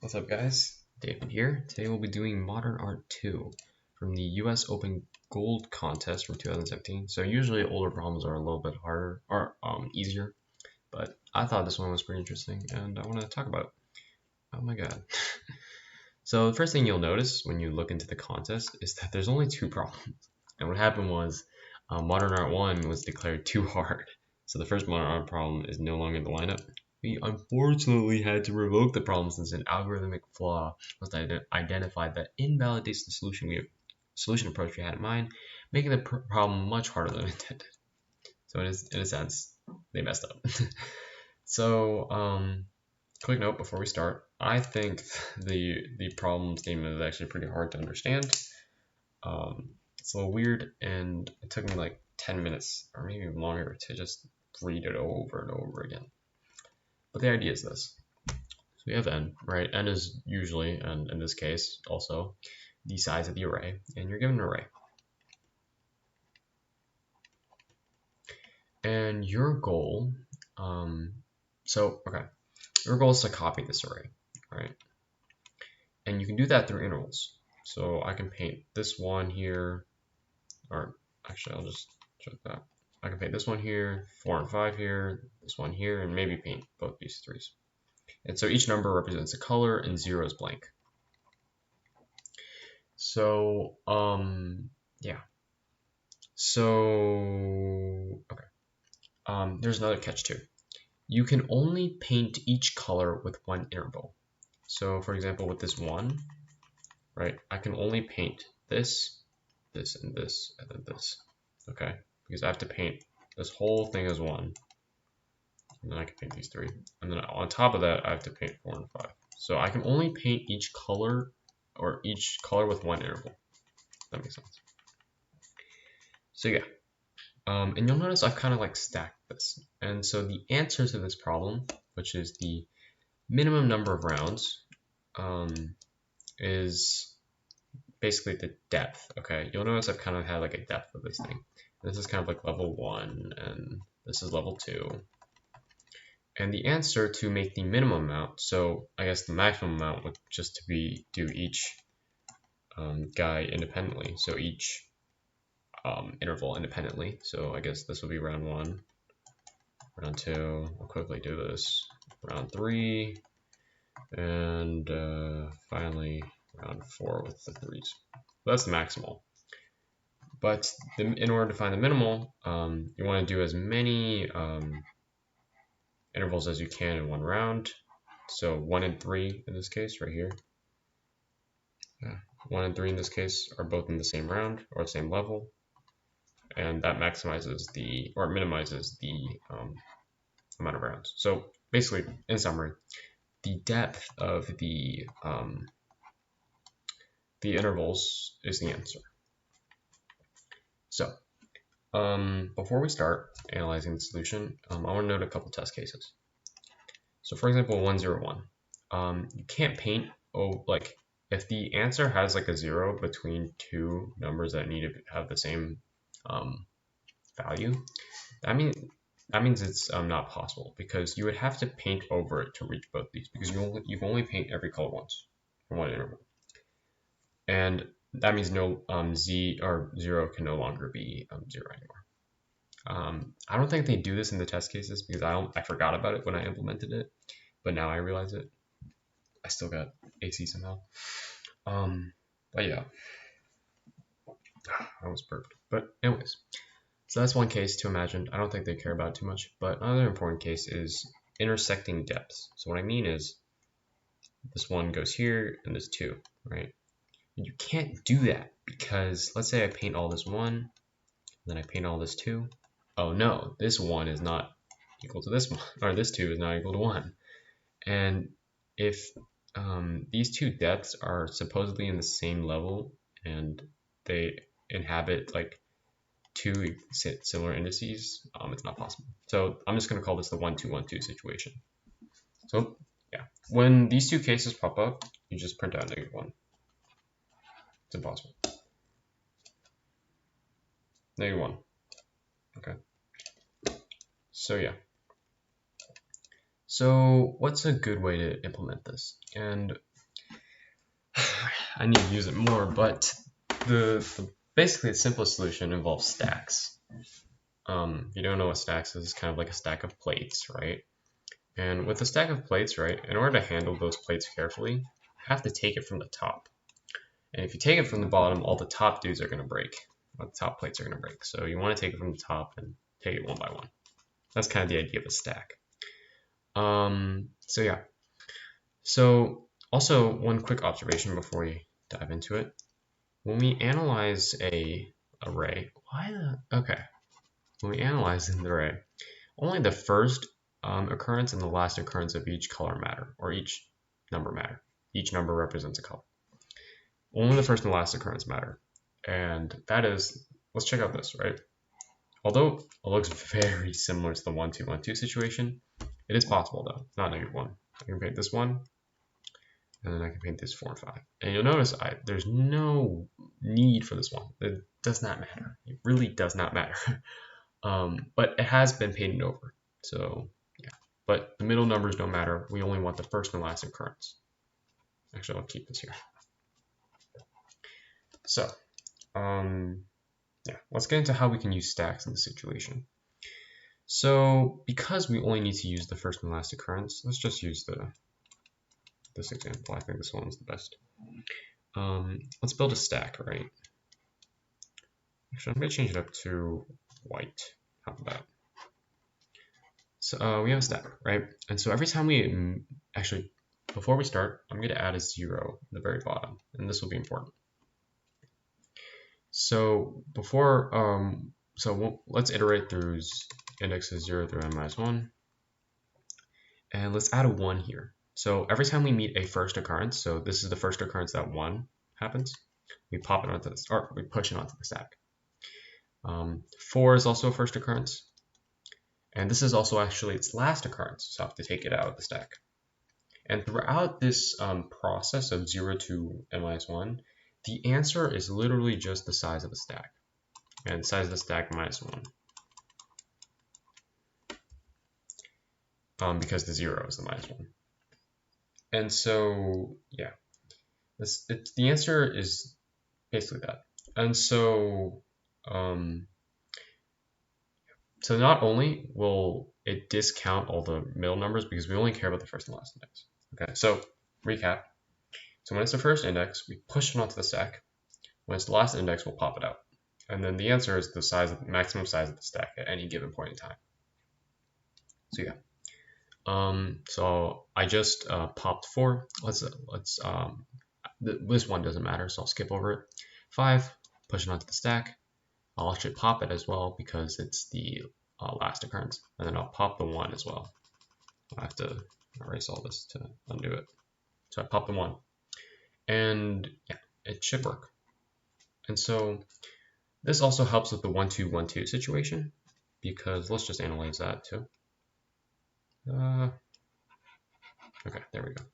What's up, guys? David here. Today we'll be doing Modern Art 2 from the US Open Gold Contest from 2017. So usually older problems are a little bit harder or easier, but I thought this one was pretty interesting and I want to talk about it. Oh my god. So the first thing you'll notice when you look into the contest is that there's only two problems. And what happened was Modern Art 1 was declared too hard. So the first Modern Art problem is no longer in the lineup. We unfortunately had to revoke the problem since an algorithmic flaw was identified that invalidates the solution approach we had in mind, making the problem much harder than intended. So in a sense, they messed up. So quick note before we start, I think the problem statement is actually pretty hard to understand. It's a little weird, and it took me like 10 minutes or maybe even longer to just read it over and over again. But the idea is this. So we have n, right? N is usually, and in this case also, the size of the array, and you're given an array. And your goal, your goal is to copy this array, right? And you can do that through intervals. So I can paint this one here, or actually I'll just check that. I can paint this one here, 4 and 5 here, this one here, and maybe paint both these threes. And so each number represents a color and 0 is blank. So, yeah. So, okay. There's another catch too. You can only paint each color with one interval. So, for example, with this one, right, I can only paint this, this, and this, and then this, okay? Because I have to paint this whole thing as one. And then I can paint these three. And then on top of that, I have to paint 4 and 5. So I can only paint each color with one interval. That makes sense. So yeah. And you'll notice I've kind of like stacked this. And so the answer to this problem, which is the minimum number of rounds, is basically the depth. Okay, you'll notice I've kind of had like a depth of this thing. This is kind of like level 1, and this is level 2. And the answer to make the minimum amount, so I guess the maximum amount would just to do each guy independently. So each interval independently. So I guess this will be round 1, round 2. I'll quickly do this. Round 3, and finally round 4 with the 3s. So that's the maximal. But in order to find the minimal, you want to do as many intervals as you can in one round. So 1 and 3 in this case, right here. 1 and 3 in this case are both in the same round or the same level, and that minimizes the amount of rounds. So basically, in summary, the depth of the intervals is the answer. So before we start analyzing the solution, I want to note a couple test cases. So for example, 101. You can't paint if the answer has like a 0 between two numbers that need to have the same value, that means it's not possible, because you would have to paint over it to reach both these, because you can only paint every color once for one interval, and that means no 0 can no longer be 0 anymore. I don't think they do this in the test cases because I forgot about it when I implemented it, but now I realize it. I still got AC somehow. But yeah, I was burped. But anyways, so that's one case to imagine. I don't think they care about it too much. But another important case is intersecting depths. So what I mean is this one goes here and this 2, right? And you can't do that because let's say I paint all this 1, and then I paint all this 2. Oh no, this 1 is not equal to this 1, or this 2 is not equal to 1. And if these two depths are supposedly in the same level and they inhabit like two similar indices, it's not possible. So I'm just going to call this the 1, 2, 1, 2 situation. So yeah, when these two cases pop up, you just print out -1. It's impossible. -1. Okay. So yeah. So what's a good way to implement this? And I need to use it more, but basically the simplest solution involves stacks. If you don't know what stacks is, it's kind of like a stack of plates, right? And with a stack of plates, right, in order to handle those plates carefully, you have to take it from the top. And if you take it from the bottom, all the top dudes are going to break. All the top plates are going to break. So you want to take it from the top and take it one by one. That's kind of the idea of a stack. So yeah. So also one quick observation before we dive into it. When we analyze a array, when we analyze an array, only the first occurrence and the last occurrence of each color matter, or each number matter. Each number represents a color. Only the first and last occurrence matter. And that is, let's check out this, right? Although it looks very similar to the 1, 2, 1, 2 situation, it is possible though. It's not -1. I can paint this one, and then I can paint this 4 and 5. And you'll notice there's no need for this one. It does not matter. It really does not matter. But it has been painted over. So yeah, but the middle numbers don't matter. We only want the first and last occurrence. Actually, I'll keep this here. So yeah, let's get into how we can use stacks in this situation. So because we only need to use the first and last occurrence, let's just use this example. I think this one's the best. Let's build a stack, right? Actually, I'm going to change it up to white. How about that? So we have a stack, right? And so every time we, actually, before we start, I'm going to add a 0 at the very bottom, and this will be important. So before, let's iterate through indexes 0 through n-1, and let's add a 1 here. So every time we meet a first occurrence, so this is the first occurrence that 1 happens, we pop it onto this, or we push it onto the stack. 4 is also a first occurrence, and this is also actually its last occurrence, so I have to take it out of the stack. And throughout this process of 0 to n-1, the answer is literally just the size of the stack, and the size of the stack -1. Because the 0 is the -1. And so, yeah, the answer is basically that. And so, so not only will it discount all the middle numbers because we only care about the first and last index. Okay, so recap. So when it's the first index, we push it onto the stack. When it's the last index, we'll pop it out. And then the answer is the maximum size of the stack at any given point in time. So yeah. So I just popped 4. This one doesn't matter, so I'll skip over it. 5, push it onto the stack. I'll actually pop it as well because it's the last occurrence, and then I'll pop the 1 as well. I have to erase all this to undo it. So I pop the 1, and yeah, it should work. And so this also helps with the 1, 2, 1, 2 situation, because let's just analyze that too. Okay, there we go.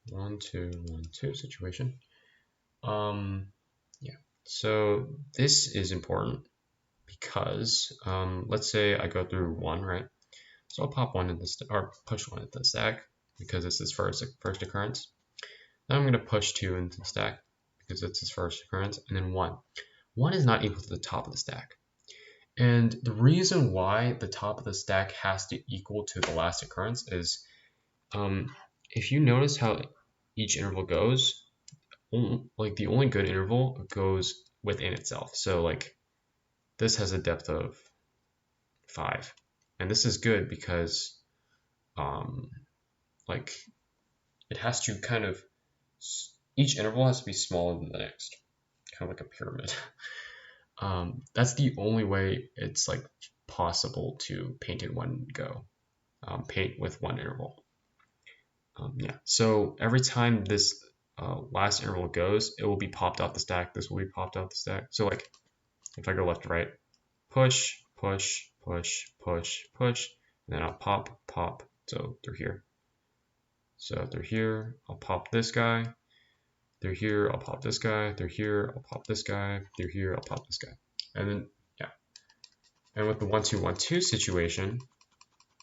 1, 2, 1, 2 situation. Yeah, so this is important because let's say I go through 1, right? So I'll pop 1 in the or push 1 into the stack because it's its first occurrence. Then I'm going to push 2 into the stack because it's its first occurrence, and then 1. 1 is not equal to the top of the stack. And the reason why the top of the stack has to equal to the last occurrence is if you notice how each interval goes, like the only good interval goes within itself. So like this has a depth of 5, and this is good because like it has to kind of, each interval has to be smaller than the next, kind of like a pyramid. That's the only way it's like possible to paint in one go, paint with one interval. Yeah, so every time this last interval goes, it will be popped off the stack. This will be popped off the stack. So like if I go left to right, push, push, push, push, push, and then I'll pop, pop, so through here. So through here, I'll pop this guy. Through here, I'll pop this guy. Through here, I'll pop this guy. Through here, I'll pop this guy. And then, yeah. And with the 1, 2, 1, 2 situation,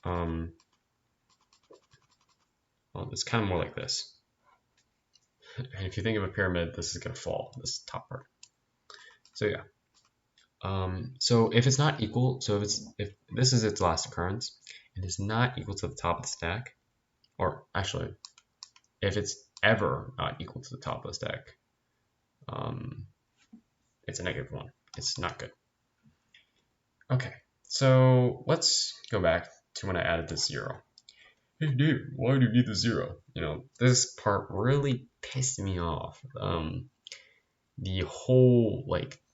well, it's kind of more like this. And if you think of a pyramid, this is going to fall, this top part. So yeah. So if it's not equal, so if this is its last occurrence, and it's not equal to the top of the stack, or actually, if it's ever not equal to the top of the stack, it's a -1. It's not good. Okay, so let's go back to when I added this 0. Hey Dave, why do you need the 0? You know, this part really pissed me off. The whole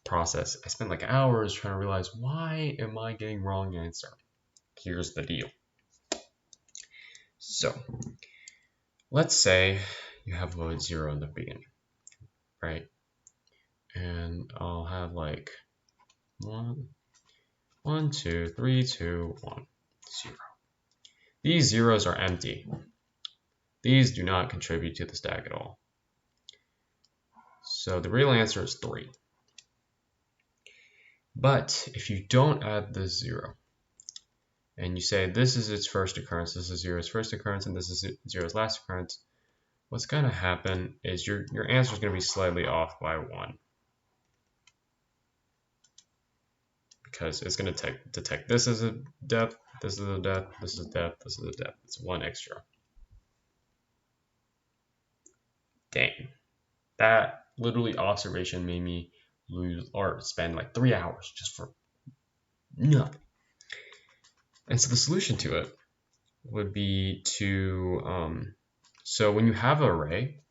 process, I spent like hours trying to realize, why am I getting wrong answer? Here's the deal. So let's say you have load 0 in the beginning, right? And I'll have like 1, 2, 3, 2, 1, 0. These zeros are empty. These do not contribute to the stack at all. So the real answer is 3. But if you don't add this 0, and you say this is its first occurrence, this is 0's first occurrence, and this is 0's last occurrence, what's going to happen is your answer is going to be slightly off by 1. Because it's going to detect this as a depth, this is a depth, this is a depth, this is a depth. It's 1 extra. Dang. That literally observation made me lose or spend like 3 hours just for nothing. And so the solution to it would be to, so when you have an array,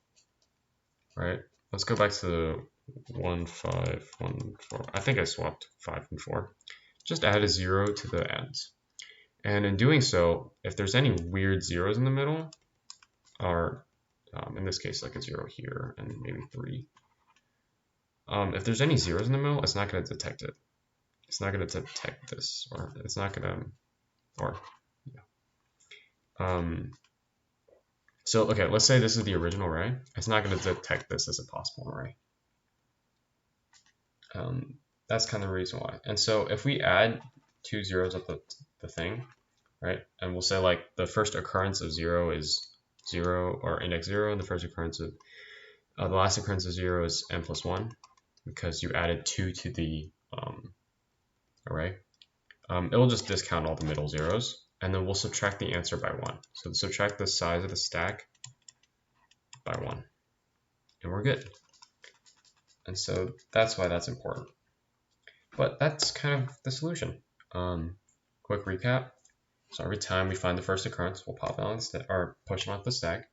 right? Let's go back to 1, 5, 1, 4. I think I swapped 5 and 4. Just add a 0 to the ends. And in doing so, if there's any weird zeros in the middle, or in this case, like a 0 here and maybe 3, if there's any zeros in the middle, it's not going to detect it. It's not going to detect this, or it's not going to, or, yeah. So, okay, let's say this is the original array. It's not going to detect this as a possible array. That's kind of the reason why. And so if we add 2 zeros at the thing, right, and we'll say like the first occurrence of 0 is 0 or index 0, and the first occurrence of the last occurrence of 0 is n+1 because you added 2 to the array. It will just discount all the middle zeros, and then we'll subtract the answer by 1. So subtract the size of the stack by 1, and we're good. And so that's why that's important. But that's kind of the solution. Quick recap. So every time we find the first occurrence, we'll pop it on the stack, or push it off the stack.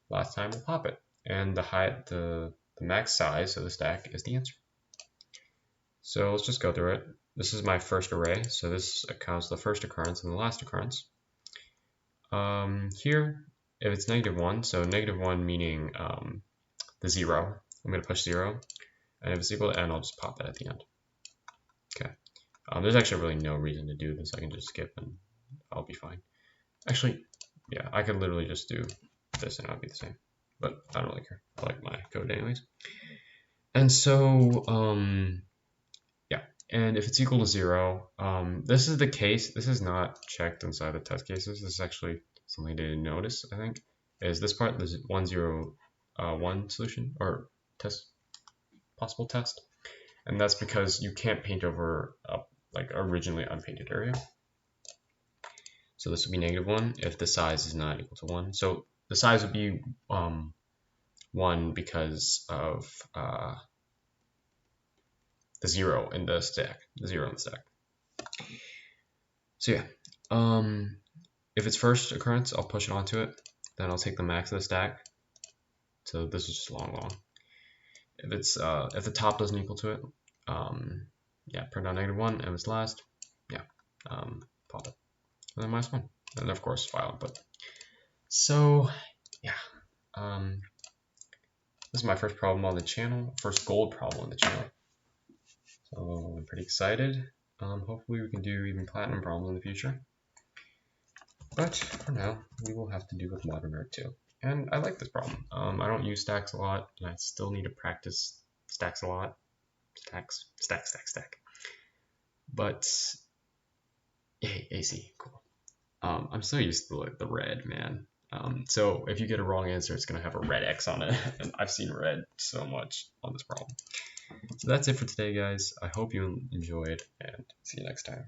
Last time we'll pop it, and the max size of the stack is the answer. So let's just go through it. This is my first array, so this accounts the first occurrence and the last occurrence. Here, if it's -1, so -1 meaning the 0, I'm going to push 0, and if it's equal to n, I'll just pop that at the end. Okay. There's actually really no reason to do this. I can just skip and I'll be fine. Actually, yeah, I could literally just do this and it'll be the same, but I don't really care. I like my code anyways. And so, yeah, and if it's equal to 0, this is the case. This is not checked inside the test cases. This is actually something they didn't notice, I think, is this part, there's 1, 0, 1 solution or test, possible test. And that's because you can't paint over like originally unpainted area. So this would be -1 if the size is not equal to 1. So the size would be 1 because of the 0 in the stack, the 0 in the stack. So yeah, if it's first occurrence, I'll push it onto it. Then I'll take the max of the stack. So this is just long. If it's if the top doesn't equal to it, yeah, print out -1. And if it's last, yeah, pop it. And then -1, and of course file input. So yeah, this is my first problem on the channel, first gold problem on the channel. So I'm pretty excited. Hopefully we can do even platinum problems in the future. But for now, we will have to do with modern art too. And I like this problem. I don't use stacks a lot, and I still need to practice stacks a lot. Stack. But hey, AC, cool. I'm so used to the red, man. So if you get a wrong answer, it's going to have a red X on it. And I've seen red so much on this problem. So that's it for today, guys. I hope you enjoyed, and see you next time.